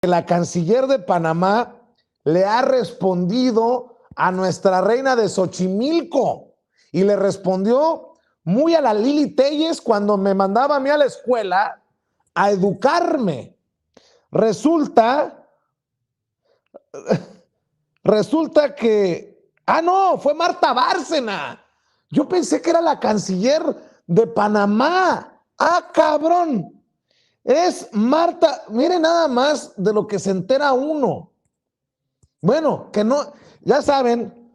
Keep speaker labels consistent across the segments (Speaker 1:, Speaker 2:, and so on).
Speaker 1: la canciller de Panamá le ha respondido a nuestra reina de Xochimilco y le respondió muy a la Lili Telles cuando me mandaba a mí a la escuela a educarme. Resulta que, no, fue Marta Bárcena. Yo pensé que era la canciller de Panamá. Cabrón. Es Marta, mire nada más de lo que se entera uno. Bueno, que no, ya saben,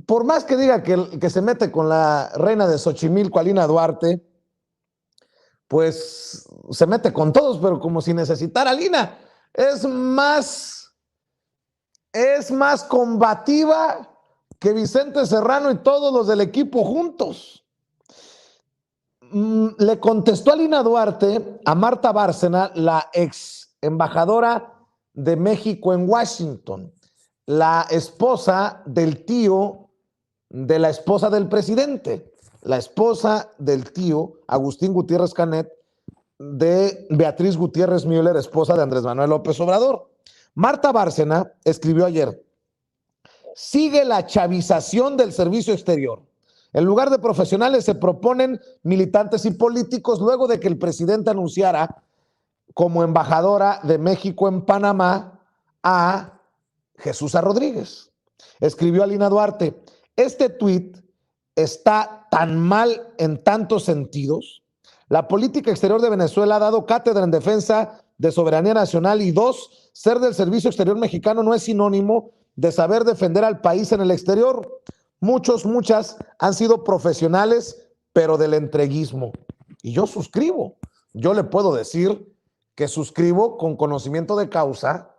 Speaker 1: por más que diga que se mete con la reina de Xochimilco, Alina Duarte, pues se mete con todos, pero como si necesitara a Alina. Es más combativa que Vicente Serrano y todos los del equipo juntos. Le contestó Alina Duarte a Marta Bárcena, la ex embajadora de México en Washington, la esposa del tío de la esposa del presidente, la esposa del tío Agustín Gutiérrez Canet, de Beatriz Gutiérrez Müller, esposa de Andrés Manuel López Obrador. Marta Bárcena escribió ayer: sigue la chavización del servicio exterior. En lugar de profesionales se proponen militantes y políticos luego de que el presidente anunciara como embajadora de México en Panamá a Jesús Rodríguez. Escribió Alina Duarte: este tuit está tan mal en tantos sentidos. La política exterior de Venezuela ha dado cátedra en defensa de soberanía nacional y dos, ser del servicio exterior mexicano no es sinónimo de saber defender al país en el exterior. Muchas han sido profesionales, pero del entreguismo. Y yo suscribo. Yo le puedo decir que suscribo con conocimiento de causa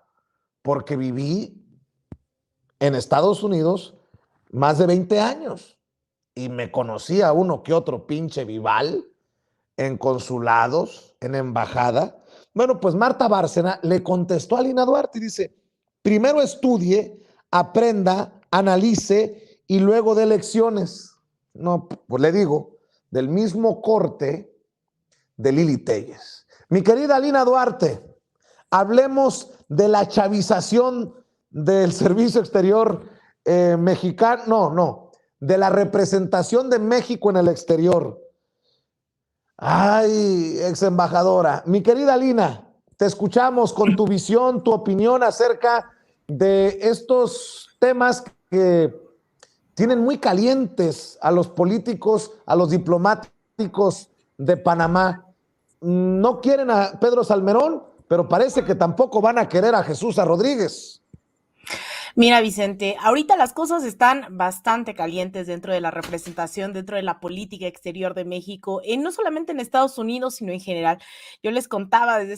Speaker 1: porque viví en Estados Unidos más de 20 años y me conocía uno que otro pinche vival en consulados, en embajada. Bueno, pues Marta Bárcena le contestó a Alina Duarte y dice: primero estudie, aprenda, analice y luego dé lecciones. No, pues le digo, del mismo corte de Lili Telles. Mi querida Alina Duarte, hablemos de la chavización del servicio exterior mexicano, de la representación de México en el exterior. Ay, ex embajadora, mi querida Lina, te escuchamos con tu visión, tu opinión acerca de estos temas que tienen muy calientes a los políticos, a los diplomáticos de Panamá. No quieren a Pedro Salmerón, pero parece que tampoco van a querer a Jesús Rodríguez.
Speaker 2: Mira, Vicente, ahorita las cosas están bastante calientes dentro de la representación, dentro de la política exterior de México, no solamente en Estados Unidos, sino en general. Yo les contaba de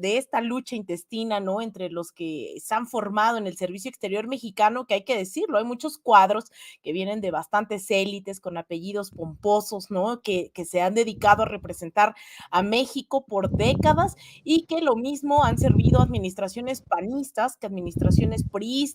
Speaker 2: esta lucha intestina, ¿no? Entre los que se han formado en el servicio exterior mexicano, que hay que decirlo, hay muchos cuadros que vienen de bastantes élites con apellidos pomposos, ¿no? Que se han dedicado a representar a México por décadas y que lo mismo han servido administraciones panistas que administraciones priistas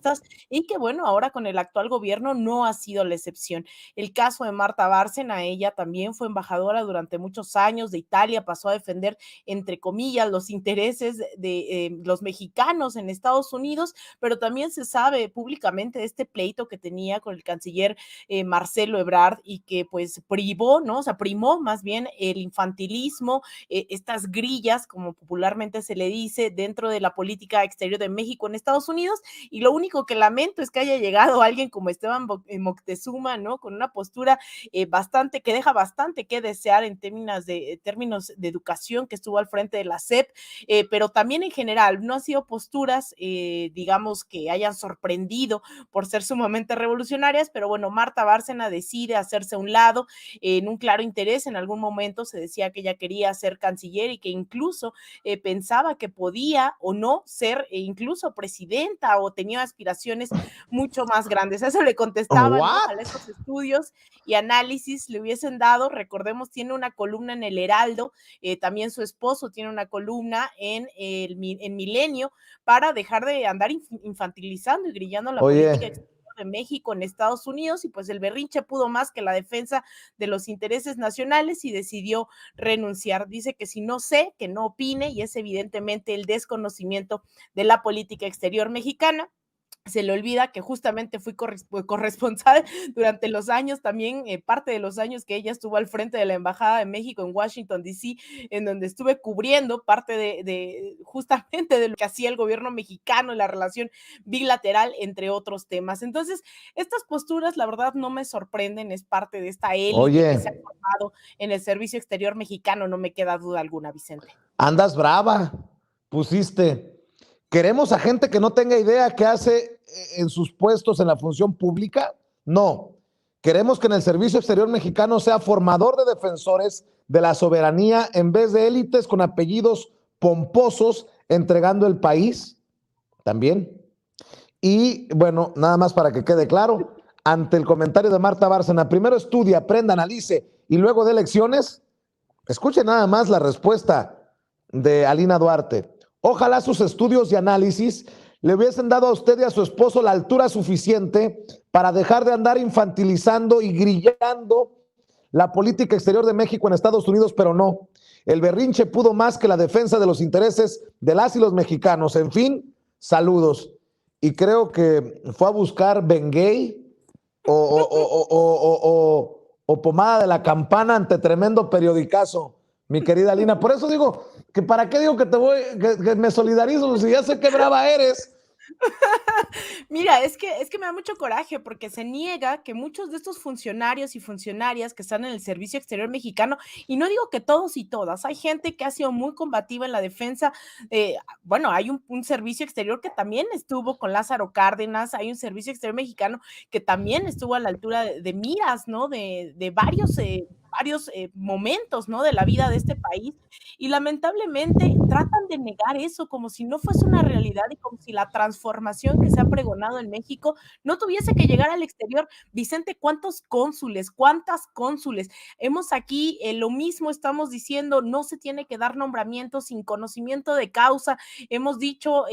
Speaker 2: y que bueno, ahora con el actual gobierno no ha sido la excepción. El caso de Marta Bárcena, ella también fue embajadora durante muchos años de Italia, pasó a defender, entre comillas, los intereses de los mexicanos en Estados Unidos, pero también se sabe públicamente de este pleito que tenía con el canciller Marcelo Ebrard y que pues privó, ¿no? O sea, primó más bien el infantilismo, estas grillas, como popularmente se le dice, dentro de la política exterior de México en Estados Unidos, y lo único que lamento es que haya llegado alguien como Esteban Moctezuma, ¿no? Con una postura que deja bastante que desear en términos de educación, que estuvo al frente de la SEP, pero también en general no han sido posturas, digamos, que hayan sorprendido por ser sumamente revolucionarias, pero bueno, Marta Bárcena decide hacerse a un lado en un claro interés. En algún momento se decía que ella quería ser canciller y que incluso pensaba que podía o no ser incluso presidenta o tenía aspiraciones mucho más grandes. A eso le contestaba, ¿no? Ojalá estos estudios y análisis le hubiesen dado. Recordemos, tiene una columna en el Heraldo, también su esposo tiene una columna en Milenio, para dejar de andar infantilizando y grillando la política exterior de México en Estados Unidos, y pues el berrinche pudo más que la defensa de los intereses nacionales y decidió renunciar. Dice que si no sé, que no opine, y es evidentemente el desconocimiento de la política exterior mexicana. Se le olvida que justamente fui corresponsal durante los años, también parte de los años que ella estuvo al frente de la Embajada de México en Washington, D.C., en donde estuve cubriendo parte de justamente de lo que hacía el gobierno mexicano, la relación bilateral, entre otros temas. Entonces, estas posturas, la verdad, no me sorprenden, es parte de esta élite que se ha
Speaker 1: Oye,
Speaker 2: formado en el servicio exterior mexicano, no me queda duda alguna, Vicente.
Speaker 1: andas brava, pusiste. ¿Queremos a gente que no tenga idea qué hace en sus puestos en la función pública? No. Queremos que en el Servicio Exterior Mexicano sea formador de defensores de la soberanía en vez de élites con apellidos pomposos entregando el país también. Y bueno, nada más para que quede claro, ante el comentario de Marta Bárcena, primero estudie, aprenda, analice y luego de elecciones, escuche nada más la respuesta de Alina Duarte. Ojalá sus estudios y análisis le hubiesen dado a usted y a su esposo la altura suficiente para dejar de andar infantilizando y grillando la política exterior de México en Estados Unidos, pero no. El berrinche pudo más que la defensa de los intereses de las y los mexicanos. En fin, saludos. Y creo que fue a buscar Bengay o pomada de la campana ante tremendo periodicazo, mi querida Lina. Por eso digo que para qué digo que que me solidarizo, si ya sé qué brava eres.
Speaker 2: Mira, es que me da mucho coraje porque se niega que muchos de estos funcionarios y funcionarias que están en el Servicio Exterior Mexicano, y no digo que todos y todas, hay gente que ha sido muy combativa en la defensa. Bueno, hay un servicio exterior que también estuvo con Lázaro Cárdenas, hay un servicio exterior mexicano que también estuvo a la altura de miras, ¿no? De varios momentos, ¿no? De la vida de este país, y lamentablemente tratan de negar eso como si no fuese una realidad y como si la transformación que se ha pregonado en México no tuviese que llegar al exterior. Vicente, ¿cuántos cónsules, cuántas cónsules? Hemos aquí lo mismo, estamos diciendo, no se tiene que dar nombramientos sin conocimiento de causa. Hemos dicho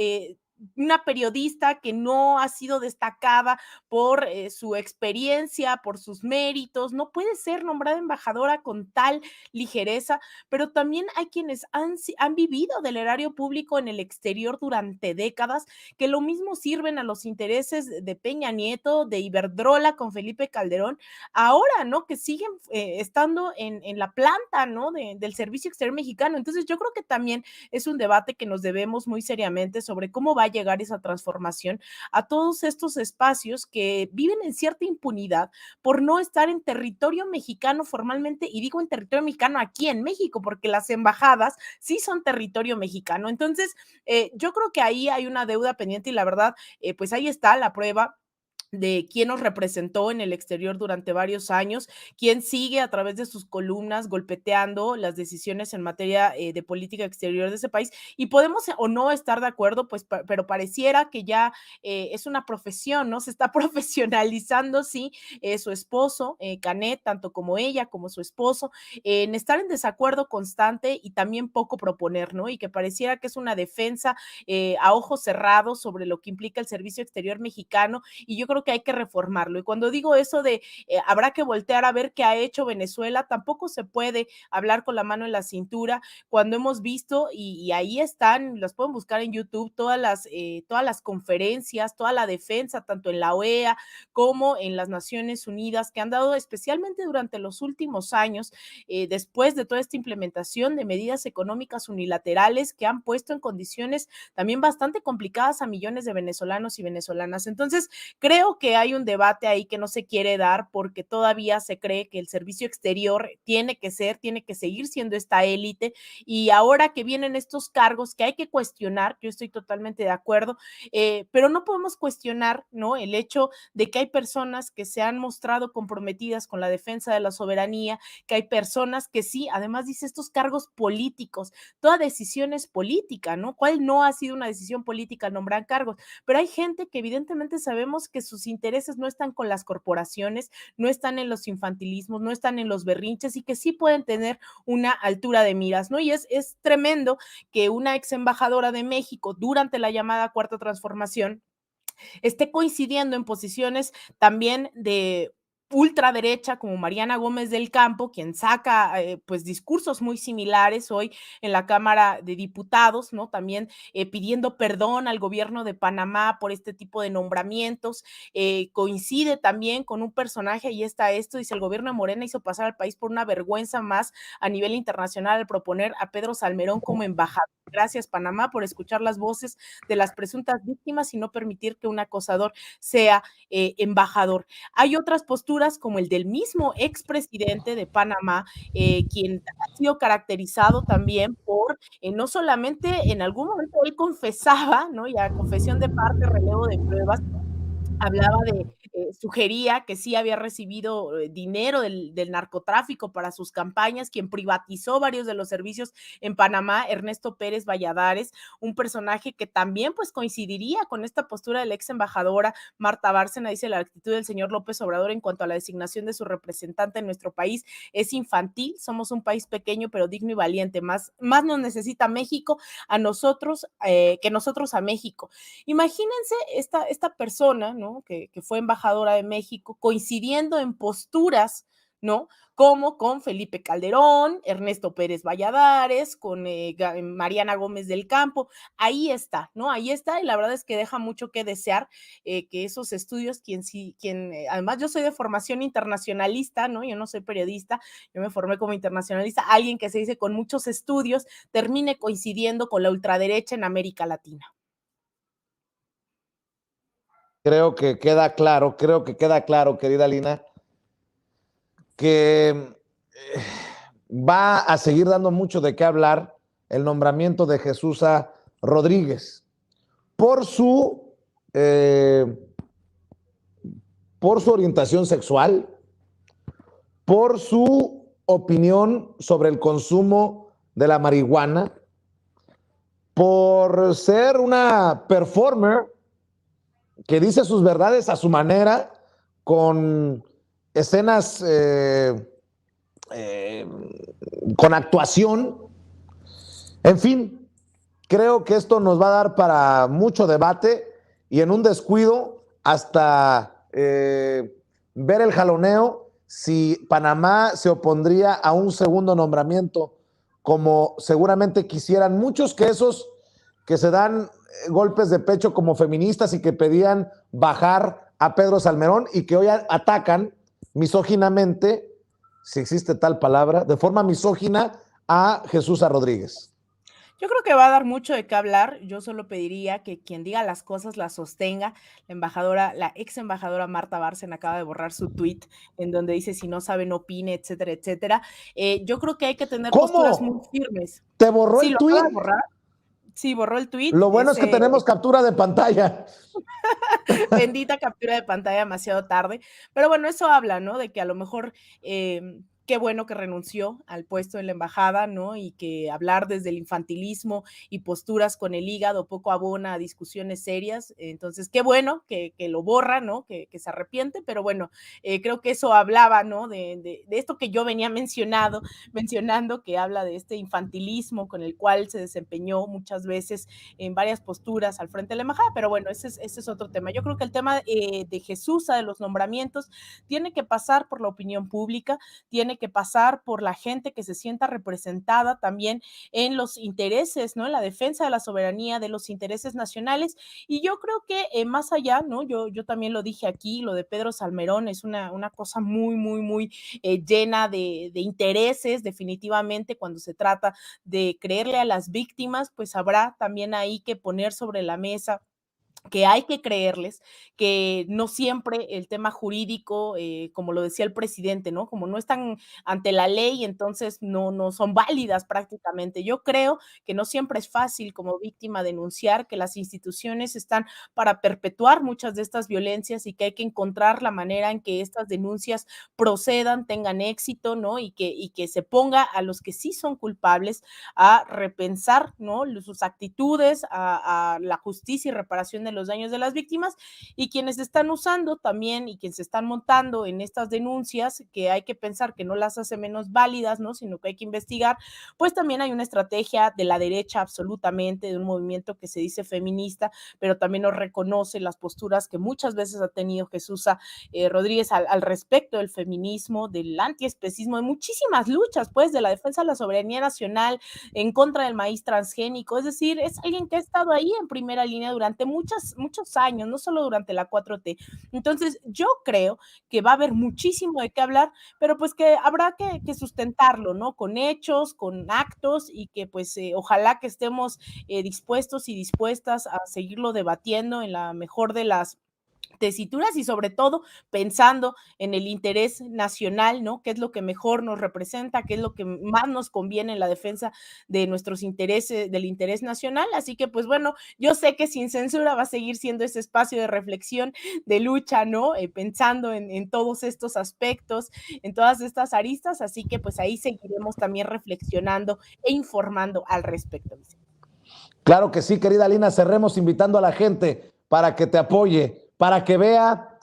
Speaker 2: una periodista que no ha sido destacada por su experiencia, por sus méritos, no puede ser nombrada embajadora con tal ligereza. Pero también hay quienes han vivido del erario público en el exterior durante décadas, que lo mismo sirven a los intereses de Peña Nieto, de Iberdrola con Felipe Calderón, ahora, ¿no? Que siguen estando en la planta, ¿no? Del Servicio Exterior Mexicano. Entonces yo creo que también es un debate que nos debemos muy seriamente sobre cómo va a llegar esa transformación a todos estos espacios que viven en cierta impunidad por no estar en territorio mexicano formalmente, y digo en territorio mexicano aquí en México, porque las embajadas sí son territorio mexicano. Entonces, yo creo que ahí hay una deuda pendiente y la verdad, pues ahí está la prueba de quién nos representó en el exterior durante varios años, quién sigue a través de sus columnas golpeteando las decisiones en materia de política exterior de ese país. Y podemos o no estar de acuerdo, pues, pero pareciera que ya es una profesión, ¿no? Se está profesionalizando, sí, su esposo, Canet, tanto como ella, como su esposo, en estar en desacuerdo constante y también poco proponer, ¿no? Y que pareciera que es una defensa a ojos cerrados sobre lo que implica el servicio exterior mexicano, y yo creo que hay que reformarlo. Y cuando digo eso de habrá que voltear a ver qué ha hecho Venezuela, tampoco se puede hablar con la mano en la cintura cuando hemos visto, y ahí están, las pueden buscar en YouTube, todas las conferencias, toda la defensa, tanto en la OEA como en las Naciones Unidas, que han dado especialmente durante los últimos años, después de toda esta implementación de medidas económicas unilaterales que han puesto en condiciones también bastante complicadas a millones de venezolanos y venezolanas. Entonces, creo que hay un debate ahí que no se quiere dar porque todavía se cree que el servicio exterior tiene que seguir siendo esta élite, y ahora que vienen estos cargos que hay que cuestionar, yo estoy totalmente de acuerdo, pero no podemos cuestionar, ¿no? El hecho de que hay personas que se han mostrado comprometidas con la defensa de la soberanía, que hay personas que sí, además dice estos cargos políticos, toda decisión es política, ¿no? ¿Cuál no ha sido una decisión política nombrar cargos? Pero hay gente que evidentemente sabemos que sus intereses no están con las corporaciones, no están en los infantilismos, no están en los berrinches, y que sí pueden tener una altura de miras, ¿no? Y es tremendo que una ex embajadora de México durante la llamada Cuarta Transformación esté coincidiendo en posiciones también de ultraderecha como Mariana Gómez del Campo, quien saca pues discursos muy similares hoy en la Cámara de Diputados, ¿no? También pidiendo perdón al gobierno de Panamá por este tipo de nombramientos. Coincide también con un personaje, y está esto, dice: el gobierno de Morena hizo pasar al país por una vergüenza más a nivel internacional al proponer a Pedro Salmerón como embajador. Gracias, Panamá, por escuchar las voces de las presuntas víctimas y no permitir que un acosador sea embajador. Hay otras posturas como el del mismo expresidente de Panamá, quien ha sido caracterizado también por no solamente en algún momento él confesaba, ¿no? Y a confesión de parte, relevo de pruebas, hablaba de, sugería que sí había recibido dinero del narcotráfico para sus campañas, quien privatizó varios de los servicios en Panamá, Ernesto Pérez Valladares, un personaje que también pues coincidiría con esta postura de la ex embajadora Marta Bárcena. Dice: la actitud del señor López Obrador en cuanto a la designación de su representante en nuestro país es infantil, somos un país pequeño pero digno y valiente, más nos necesita México a nosotros que nosotros a México. Imagínense esta persona, ¿no? Que fue embajadora de México, coincidiendo en posturas, ¿no? Como con Felipe Calderón, Ernesto Pérez Valladares, con Mariana Gómez del Campo. Ahí está, ¿no? Ahí está, y la verdad es que deja mucho que desear que esos estudios, además yo soy de formación internacionalista, ¿no? Yo no soy periodista, yo me formé como internacionalista, alguien que se dice con muchos estudios, termine coincidiendo con la ultraderecha en América Latina.
Speaker 1: Creo que queda claro, querida Lina, que va a seguir dando mucho de qué hablar el nombramiento de Jesús Rodríguez por su, eh, por su orientación sexual, por su opinión sobre el consumo de la marihuana, por ser una performer que dice sus verdades a su manera, con escenas eh, con actuación. En fin, creo que esto nos va a dar para mucho debate y en un descuido hasta ver el jaloneo si Panamá se opondría a un segundo nombramiento, como seguramente quisieran muchos quesos que se dan golpes de pecho como feministas y que pedían bajar a Pedro Salmerón y que hoy atacan misóginamente, si existe tal palabra, de forma misógina a Jesús Rodríguez.
Speaker 2: Yo creo que va a dar mucho de qué hablar. Yo solo pediría que quien diga las cosas las sostenga. La ex embajadora Marta Bárcena acaba de borrar su tweet en donde dice: si no sabe, no opine, etcétera, etcétera. Yo creo que hay que tener posturas muy
Speaker 1: ¿Cómo?
Speaker 2: firmes.
Speaker 1: ¿Te borró
Speaker 2: Sí,
Speaker 1: el
Speaker 2: lo acaba
Speaker 1: tweet?
Speaker 2: de borrar. Sí, borró el tweet.
Speaker 1: Lo bueno es que tenemos captura de pantalla.
Speaker 2: Bendita captura de pantalla demasiado tarde. Pero bueno, eso habla, ¿no? De que a lo mejor qué bueno que renunció al puesto en la embajada, ¿no? Y que hablar desde el infantilismo y posturas con el hígado poco abona a discusiones serias. Entonces, qué bueno que lo borra, ¿no? Que se arrepiente, pero bueno, creo que eso hablaba, ¿no? De esto que yo venía mencionando, que habla de este infantilismo con el cual se desempeñó muchas veces en varias posturas al frente de la embajada, pero bueno, ese es otro tema. Yo creo que el tema de Jesús, de los nombramientos, tiene que pasar por la opinión pública, tiene que pasar por la gente que se sienta representada también en los intereses, ¿no? En la defensa de la soberanía, de los intereses nacionales. Y yo creo que más allá, ¿no? Yo también lo dije aquí, lo de Pedro Salmerón es una cosa muy, muy, muy llena de intereses, definitivamente, cuando se trata de creerle a las víctimas, pues habrá también ahí que poner sobre la mesa que hay que creerles, que no siempre el tema jurídico, como lo decía el presidente, ¿no? Como no están ante la ley, entonces no son válidas prácticamente. Yo creo que no siempre es fácil como víctima denunciar, que las instituciones están para perpetuar muchas de estas violencias y que hay que encontrar la manera en que estas denuncias procedan, tengan éxito, ¿no? Y que se ponga a los que sí son culpables a repensar, ¿no? Sus actitudes, a la justicia y reparación de entienden los daños de las víctimas, y quienes están usando también y quienes se están montando en estas denuncias, que hay que pensar que no las hace menos válidas, ¿no? Sino que hay que investigar, pues también hay una estrategia de la derecha absolutamente, de un movimiento que se dice feminista, pero también nos reconoce las posturas que muchas veces ha tenido Jesús Rodríguez al respecto del feminismo, del antiespecismo, de muchísimas luchas, pues, de la defensa de la soberanía nacional, en contra del maíz transgénico. Es decir, es alguien que ha estado ahí en primera línea durante muchos años, no solo durante la 4T. Entonces, yo creo que va a haber muchísimo de qué hablar, pero pues que habrá que sustentarlo, ¿no? Con hechos, con actos, y que pues ojalá que estemos dispuestos y dispuestas a seguirlo debatiendo en la mejor de las tesituras, y sobre todo pensando en el interés nacional, ¿no? ¿Qué es lo que mejor nos representa? ¿Qué es lo que más nos conviene en la defensa de nuestros intereses, del interés nacional? Así que, pues bueno, yo sé que Sin Censura va a seguir siendo ese espacio de reflexión, de lucha, ¿no? Pensando en todos estos aspectos, en todas estas aristas, así que pues ahí seguiremos también reflexionando e informando al respecto.
Speaker 1: Claro que sí, querida Lina, cerremos invitando a la gente para que te apoye, para que vea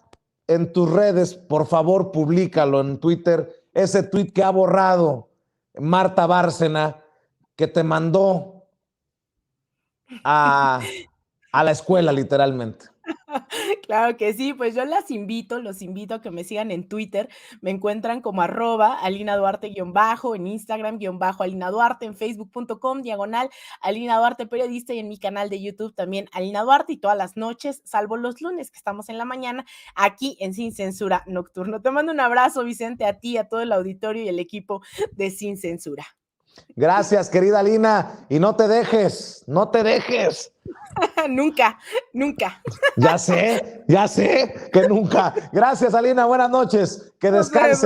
Speaker 1: en tus redes, por favor, públicalo en Twitter, ese tweet que ha borrado Marta Bárcena, que te mandó a la escuela, literalmente.
Speaker 2: Claro que sí, pues yo los invito a que me sigan en Twitter, me encuentran como @AlinaDuarte_ en Instagram _AlinaDuarte, en Facebook.com/Alina Duarte periodista, y en mi canal de YouTube también Alina Duarte, y todas las noches, salvo los lunes que estamos en la mañana, aquí en Sin Censura Nocturno. Te mando un abrazo, Vicente, a ti, a todo el auditorio y el equipo de Sin Censura.
Speaker 1: Gracias, querida Lina, y no te dejes, no te dejes.
Speaker 2: Nunca, nunca.
Speaker 1: Ya sé que nunca. Gracias, Alina, buenas noches, que descanses.